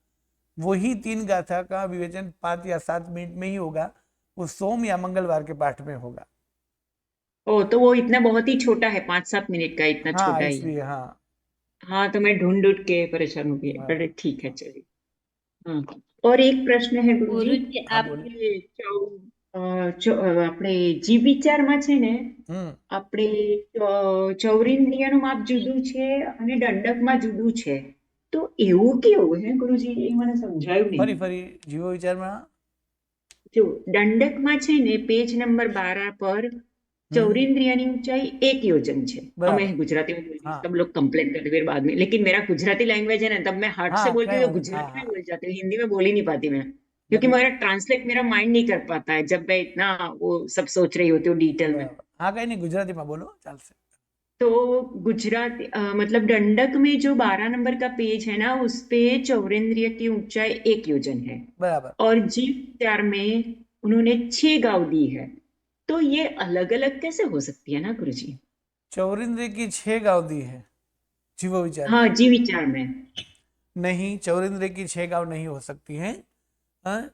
वही 3 गाथा का विवेचन 5 या 7 मिनट में ही होगा, वो सोम या मंगलवार के पाठ में होगा. ओ, तो वो इतना बहुत ही छोटा है, 5-7 मिनट का, इतना हाँ छोटा ही. इसलिए. हाँ हाँ, तो मैं ढूंढ के परेशान हो गई, पर ठीक है, चलिए. हाँ, और एक प्रश्न है गुरुजी. गुरुजी हाँ, आप बोलिए. આપણે જીવ વિચારમાં છે ને, હમ આપણે ચૌરિન્દ્રિયનું માપ જુદું છે અને દંડકમાં જુદું છે, તો એવું કેવું હે ગુરુજી? એ મને સમજાયું ફરી નહીં. ફરી જીવો વિચારમાં. જો દંડકમાં છે ને, પેજ નંબર 12 પર चौरिंद्रियानी ऊंचाई 1 योजन है. बराबर. मैं गुजराती में बोलती हूँ, हाँ. सब लोग कंप्लेन करते फिर बाद में, लेकिन मेरा गुजराती लैंग्वेज है ना, तब मैं हार्ट से हाँ बोलती कई हूँ, बात. गुजराती में हाँ बोल जाती हूँ, हिंदी में बोल ही नहीं पाती मैं, क्योंकि मतलब मेरा ट्रांसलेट मेरा माइंड नहीं कर पाता है जब मैं इतना वो सब सोच रही होती हूँ डिटेल में. बराबर. हाँ कहीं नहीं, गुजराती में बोलो चालશે. तो मतलब दंडक में जो 12 नंबर का पेज है ना, उस पे चौरेंद्रिय की ऊंचाई 1 योजन है, बराबर। और जीव विचार में उन्होंने 6 गांव दी है। तो ये अलग अलग कैसे हो सकती है ना गुरुजी? चौरिंद्र की 6 गांव दी है जीव विचार हाँ, में। जीव विचार में। नहीं, चौरिंद्र की 6 गांव नहीं हो सकती हैं। हाँ,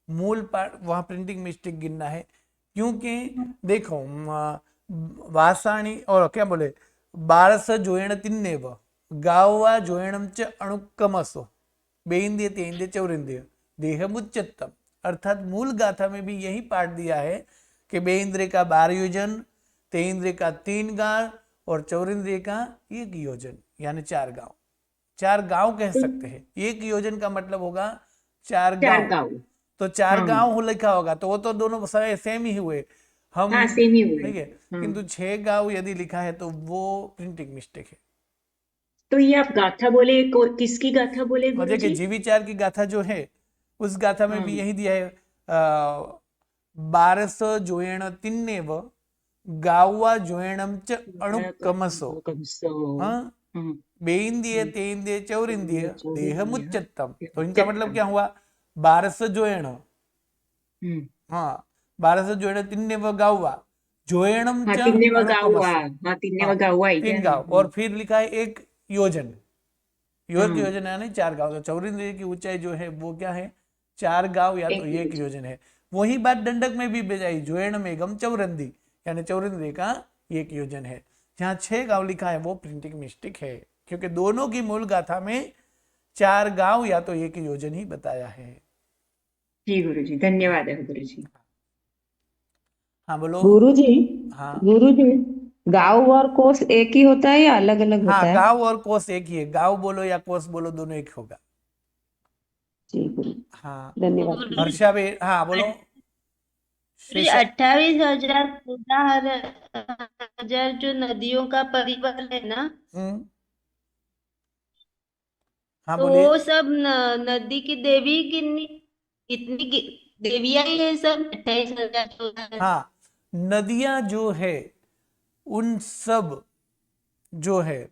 मूल पाठ वहाँ प्रिंटिंग मिस्टेक गिनना है, क्योंकि देखो वासाणी और क्या बोले, बारस जोयण तिन्नेव गावा जोयणम च अणुकमसो बेइंद्रिय तेंद्रिय चौरिंद्रिय देहमुच्चतम। अर्थात मूल गाथा में भी यही पाठ दिया है कि बेइंद्रिय का 12 योजन, तेंद्रिय का 3 गांव और चौरिंद्रिय का 1 योजन, यानी 4 गांव। 4 गांव कह सकते हैं। 1 योजन का मतलब होगा 4 4 गांव। गांव। तो 4 हाँ गांव हो लिखा होगा तो वो तो दोनों सेम ही हुए हम। हाँ, सेम ही हुए। ठीक है, हाँ, किंतु 6 गांव यदि लिखा है तो वो प्रिंटिंग मिस्टेक है। तो ये आप गाथा बोले, किसकी गाथा बोले और देखिए गुरुजी? जीविचार की गाथा जो है, उस गाथा में भी हाँ, यही दिया है, 12 जोयण तिन्नेव गावा जोयणम च अणुकमसो। हाँ, हाँ, बेइंद्रिय तेंद्रिय चौरिंद्रिय देह मुच्चतम। तो इनका मतलब चत्तम। क्या हुआ, 12 जोयण। हम्म। हाँ, 12 जोयण तिन्नेव गावा जोयणम हाँ, च तिन्ने वगाहुआ। अणुकमसो। हाँ, तिन्ने हाँ, वगाहुआ आई क्या? 3 गांव और फिर लिखा है 1 योजन। योग हाँ, योजना यानी 4 गांव। तो चौरिंद्रिय की ऊंचाई जो है वो क्या है, 4 गांव या तो 1 1 योजन। योजन है। वही बात दंडक में भी बेजाई, जोयण मेघम चौरंदी यानी चौरिंद्रिय का 1 योजन है। जहाँ 6 गांव लिखा है वो प्रिंटिंग मिस्टेक है, क्योंकि दोनों की मूल गाथा में 4 गांव या तो 1 योजन ही बताया है। जी गुरुजी, धन्यवाद है गुरुजी। हाँ बोलो। गुरुजी, हाँ गुरुजी, गाँव और कोस एक ही होता है या अलग अलग होता हाँ, है? गांव और कोस एक ही है। गांव बोलो या कोस बोलो, दोनों एक होगा। जी गुरु, हाँ, धन्यवाद गुरु। हर्षा भी, हाँ बोलो। गुरुजी, शेषा, 28,000 14,000 जो नदियों का परिवार है ना, हम्म, हाँ तो बोलिए। वो सब नदी की देवी कितनी कितनी देवियां ही है सब 28,000 14,000? हाँ, नदियां जो है उन सब जो है,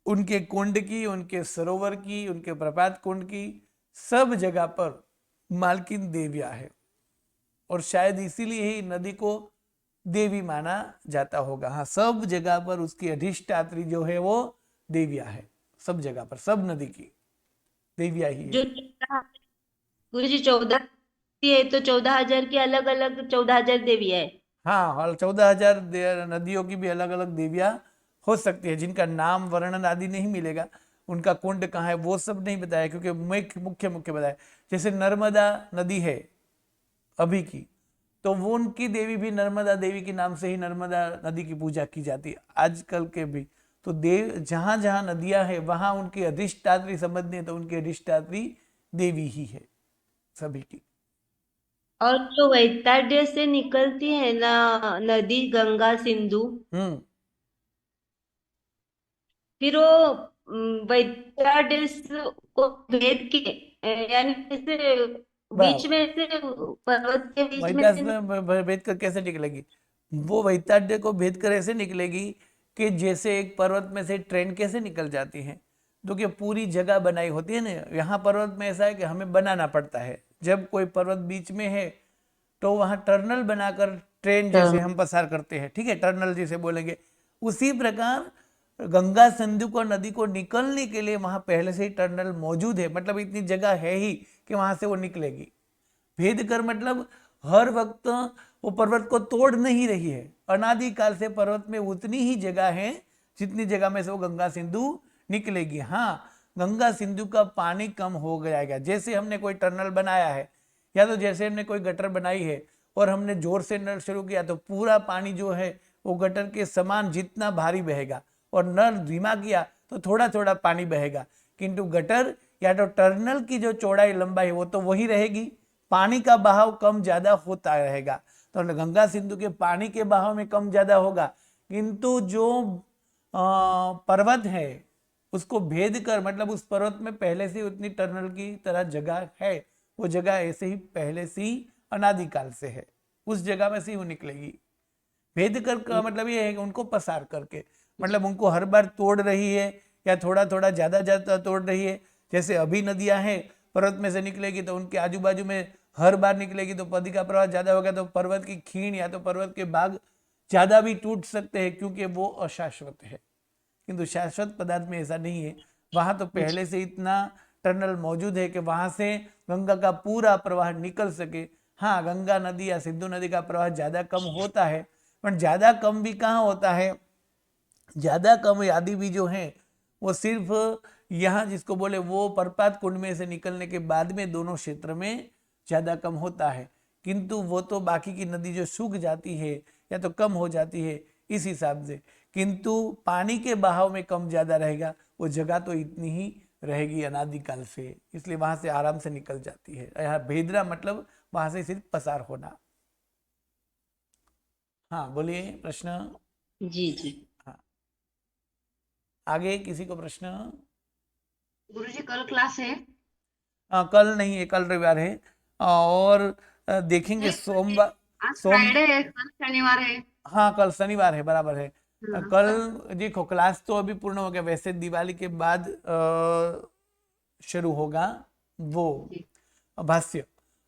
उनके कुंड की, उनके सरोवर की, उनके प्रपात कुंड की, सब जगह पर मालकिन देवियां है। और शायद इसीलिए ही नदी को देवी माना जाता होगा। हाँ, सब जगह पर उसकी अधिष्ठात्री जो है वो देवियां है। सब जगह पर, सब नदी की देवियां ही जो है। गुरुजी 14 है तो 14,000 की अलग अलग 14,000 देवियां है। हाँ, और 14,000 नदियों की भी अलग अलग देवियां हो सकती है, जिनका नाम वर्णन आदि नहीं मिलेगा। उनका कुंड कहाँ है वो सब नहीं बताया, क्योंकि मुख्य मुख्य मुख्य बताया। जैसे नर्मदा नदी है अभी की, तो वो उनकी देवी भी नर्मदा देवी के नाम से ही नर्मदा नदी की पूजा की जाती है आजकल के भी। तो देव जहां जहां नदियां हैं वहां उनकी अधिष्ठात्री समझने, तो उनकी अधिष्ठात्री देवी ही है सभी की। और जो वैतरणी से निकलती है ना नदी गंगा सिंधु, हम्म, फिर वो वैतरणी को भेद के यानी जैसे बीच बराबर। में से पर्वत के बीच में वैतास से में भेद कर कैसे निकलेगी? वो वैताड्य को भेद कर ऐसे निकलेगी कि जैसे एक पर्वत में से ट्रेन कैसे निकल जाती है, तो कि पूरी जगह बनाई होती है ना। यहाँ पर्वत में ऐसा है कि हमें बनाना पड़ता है। जब कोई पर्वत बीच में है तो वहाँ टर्नल बनाकर ट्रेन जैसे हम पसार करते हैं, ठीक है, टर्नल जैसे बोलेंगे। उसी प्रकार गंगा सिंधु को नदी को निकलने के लिए वहां पहले से ही टर्नल मौजूद है, मतलब इतनी जगह है ही कि वहां से वो निकलेगी। भेद कर मतलब हर वक्त वो पर्वत को तोड़ नहीं रही है। अनादिकाल से पर्वत में उतनी ही जगह है जितनी जगह में से वो गंगा सिंधु निकलेगी। हाँ, गंगा सिंधु का पानी कम हो जाएगा। जैसे हमने कोई टनल बनाया है या तो जैसे हमने कोई गटर बनाई है और हमने जोर से नल शुरू किया तो पूरा पानी जो है वो गटर के समान जितना भारी बहेगा, और नल धीमा किया तो थोड़ा थोड़ा पानी बहेगा। किंतु गटर या तो टर्नल की जो चौड़ाई लंबाई वो तो वही रहेगी, पानी का बहाव कम ज्यादा होता रहेगा। तो गंगा सिंधु के पानी के बहाव में कम ज्यादा होगा, किंतु जो पर्वत है उसको भेद कर मतलब उस पर्वत में पहले से उतनी टर्नल की तरह जगह है। वो जगह ऐसे ही पहले से ही अनादिकाल से है, उस जगह में से ही वो निकलेगी। भेद कर का मतलब ये है कि उनको पसार करके, मतलब उनको हर बार तोड़ रही है या थोड़ा थोड़ा ज्यादा ज्यादा तोड़ रही है। जैसे अभी नदियां हैं पर्वत में से निकलेगी तो उनके आजू बाजू में हर बार निकलेगी तो नदी का प्रवाह ज्यादा होगा, तो पर्वत की खीण या तो पर्वत के भाग ज्यादा भी टूट सकते हैं क्योंकि वो अशाश्वत है। किंतु शाश्वत पदार्थ में ऐसा नहीं है, वहां तो पहले से इतना टनल मौजूद है कि वहां से गंगा का पूरा प्रवाह निकल सके। हाँ, गंगा नदी या सिंधु नदी का प्रवाह ज्यादा कम होता है, पर ज्यादा कम भी कहाँ होता है, ज्यादा कम आदि भी जो है वो सिर्फ यहाँ जिसको बोले वो परपात कुंड में से निकलने के बाद में दोनों क्षेत्र में ज्यादा कम होता है। किंतु वो तो बाकी की नदी जो सूख जाती है या तो कम हो जाती है इस हिसाब से, किंतु पानी के बहाव में कम ज्यादा रहेगा, वो जगह तो इतनी ही रहेगी अनादिकाल से, इसलिए वहां से आराम से निकल जाती है। यहाँ भेदना मतलब वहां से सिर्फ पसार होना। हाँ बोलिए प्रश्न। जी जी। हाँ, आगे किसी को प्रश्न? गुरुजी कल क्लास है? कल नहीं है, कल रविवार है। और देखेंगे नहीं, सोमवार, आज सोम फ्राइडे है, कल शनिवार है। हाँ कल शनिवार है, बराबर है। हाँ, कल देखो क्लास तो अभी पूर्ण हो गया, वैसे दिवाली के बाद शुरू होगा वो जी। भाष्य।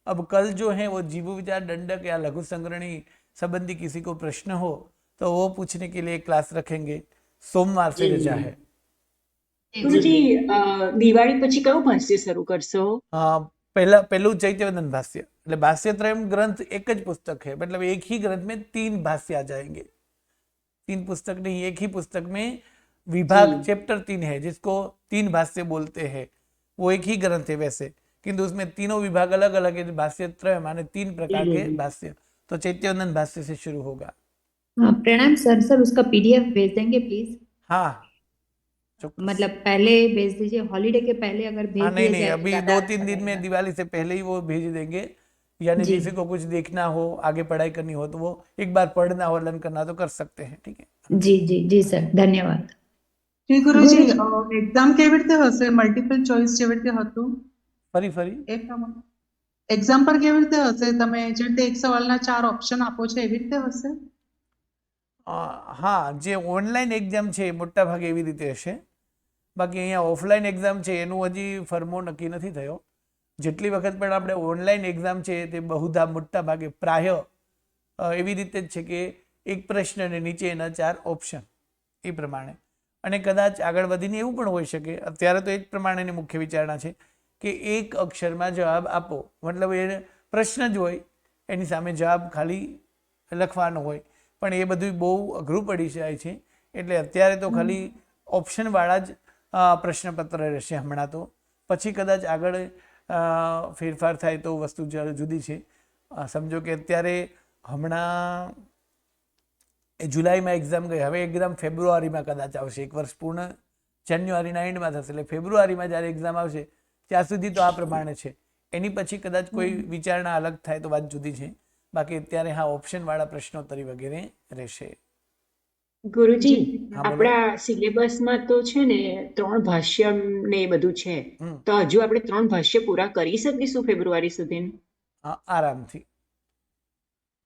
अब कल जो है वो जीव विचार दंडक या लघु संग्रहणी संबंधी किसी को प्रश्न हो तो वो पूछने के लिए क्लास रखेंगे। सोमवार से रजा है। ગુરુજી દિવાળી પછી કયું ભાષ્ય શરૂ કરશો? पहलू चैत्यवदन भाष्य, એટલે भाष्यत्रयम ग्रंथ एक જ पुस्तक है, मतलब एक ही ग्रंथ में 3 भाष्य आ जाएंगे। 3 पुस्तक नहीं, एक ही पुस्तक में विभाग चैप्टर 3 है जिसको 3 भाष्य बोलते हैं। वो एक ही ग्रंथ है वैसे, किंतु उसमें तीनों विभाग अलग अलग है। भाष्यत्रय माने 3 प्रकार के भाष्य। तो चैत्यवदन भाष्य से शुरू होगा। हाँ प्रणाम सर। सर उसका पीडीएफ भेज देंगे प्लीज? हाँ चौक्कस। मतलब पहले भेज दीजिए, हॉलीडे के पहले अगर हाँ भेज नहीं दिया नहीं, जाए तो अभी ज्यादा 2-3 अच्छा दिन में रहेगा। दिवाली से पहले ही वो भेज देंगे। यानी जी। किसी को कुछ देखना हो, आगे पढ़ाई करनी हो तो वो एक बार पढ़ना हो, लर्न करना तो कर सकते हैं। ठीक है। जी जी जी सर, धन्यवाद। શ્રી ગુરુજી ગુરુજી એક્ઝામ કેવી રીતે હશે? મલ્ટિપલ ચોઇસ જેવી રીતે હતું ફરી એ પ્રમાણે એક્ઝામ પર કેવી રીતે હશે? તમે જે રીતે એક સવાલના 4 ઓપ્શન આપો છો એવી રીતે હશે? હા, જે ઓનલાઈન એક્ઝામ છે એ મોટા ભાગે એવી રીતે હશે। બાકી અહીંયા ઓફલાઈન એક્ઝામ છે એનું હજી ફર્મો નક્કી નથી થયો। જેટલી વખત પણ આપણે ઓનલાઈન એક્ઝામ છે તે બહુધા મોટા ભાગે પ્રાય એવી રીતે જ છે કે એક પ્રશ્ન અને નીચે એના 4 ઓપ્શન એ પ્રમાણે। અને કદાચ આગળ વધીને એવું પણ હોઈ શકે, અત્યારે તો એ જ પ્રમાણેની મુખ્ય વિચારણા છે કે એક અક્ષરમાં જવાબ આપો, मतलब એ પ્રશ્ન જ હોય એની સામે જવાબ ખાલી લખવાનો હોય, પણ એ બધું બહુ અઘરું પડી જાય છે। એટલે અત્યારે તો ખાલી ઓપ્શનવાળા જ પ્રશ્નપત્ર રહેશે હમણાં તો। પછી કદાચ આગળ ફેરફાર થાય તો વસ્તુ જુદી છે। સમજો કે અત્યારે હમણાં जुलाई एक्जाम गई, हवे एक्जाम फेब्रुआरी में कदाच आवशे। 1 वर्ष पूर्ण जान्युआरी ना एंड में थशे, એટલે फेब्रुआरी में જ્યારે एक्जाम आवशे ત્યાં સુધી તો આ પ્રમાણે છે। એની પછી કદાચ કોઈ વિચારણા અલગ થાય તો વાત જુદી છે। બાકી અત્યારે હા ઓપ્શન વાળા પ્રશ્નોત્તરી વગેરે રહેશે। ગુરુજી હા બોલો। આપણા સિલેબસમાં તો છે ને 3 ભાષ્ય ને એ બધું છે, તો હજુ આપણે 3 ભાષ્ય પૂરા કરી શકીશું ફેબ્રુઆરી સુધી? हाँ आरामથી।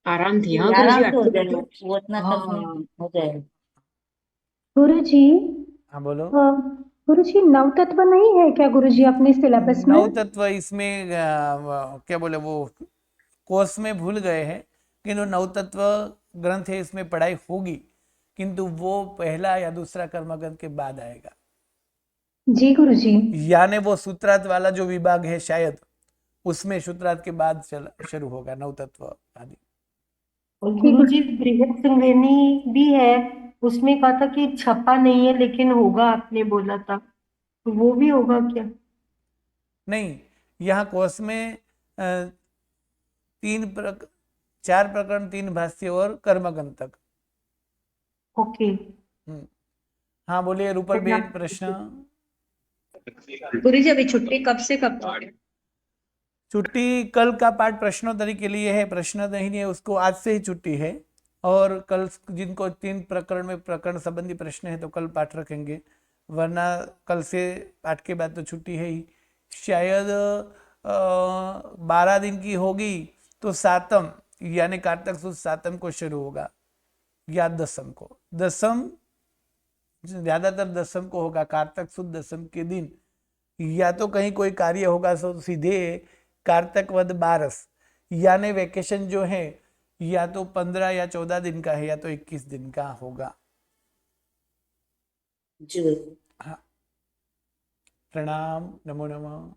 આરામથી? हाँ आराम गुरुजी, से हो આટલું जाएगा, બધું? वो इतना टफ नहीं हाँ हो जाएगा। गुरुजी हाँ बोलो। गुरुजी नवतत्व नहीं है क्या गुरुजी अपने सिलेबस में? नव तत्व इसमें क्या बोले वो कोर्स में भूल गए हैं, किंतु नव तत्व ग्रंथ है इसमें पढ़ाई होगी, किंतु वो पहला या दूसरा कर्मग्रंथ के बाद आएगा। जी गुरुजी। यानी वो सूत्रार्थ वाला जो विभाग है शायद उसमें सूत्रार्थ के बाद शुरू होगा नव तत्व आदि। और गुरुजी बृहद संगिनी भी है, उसमें कहा था कि छपा नहीं है लेकिन होगा, आपने बोला था, तो वो भी होगा क्या? नहीं, यहाँ कोर्स में 4 प्रकरण 3 भाष्य और कर्मग्रंथ तक। ओके। हाँ बोलिए रूपल बेन, प्रश्न। गुरुजी अभी छुट्टी कब से कब तक? छुट्टी कल का पाठ प्रश्नोत्तरी के लिए है, प्रश्न नहीं है उसको आज से ही छुट्टी है। और कल जिनको 3 प्रकरण में प्रकरण संबंधी प्रश्न है तो कल पाठ रखेंगे, वरना कल से पाठ के बाद तो छुट्टी है ही। शायद 12 दिन की होगी तो 7म यानी कार्तक सुद 7म को शुरू होगा। या दसम को। दसम ज्यादातर दसम को होगा, कार्तक सुद दसम के दिन या तो कहीं कोई कार्य होगा तो सीधे कार्तक वद 12 यानी वेकेशन जो है या तो 15 या 14 दिन का है या तो 21 दिन का होगा। जी गुरुजी। हाँ, प्रणाम, नमो नमः।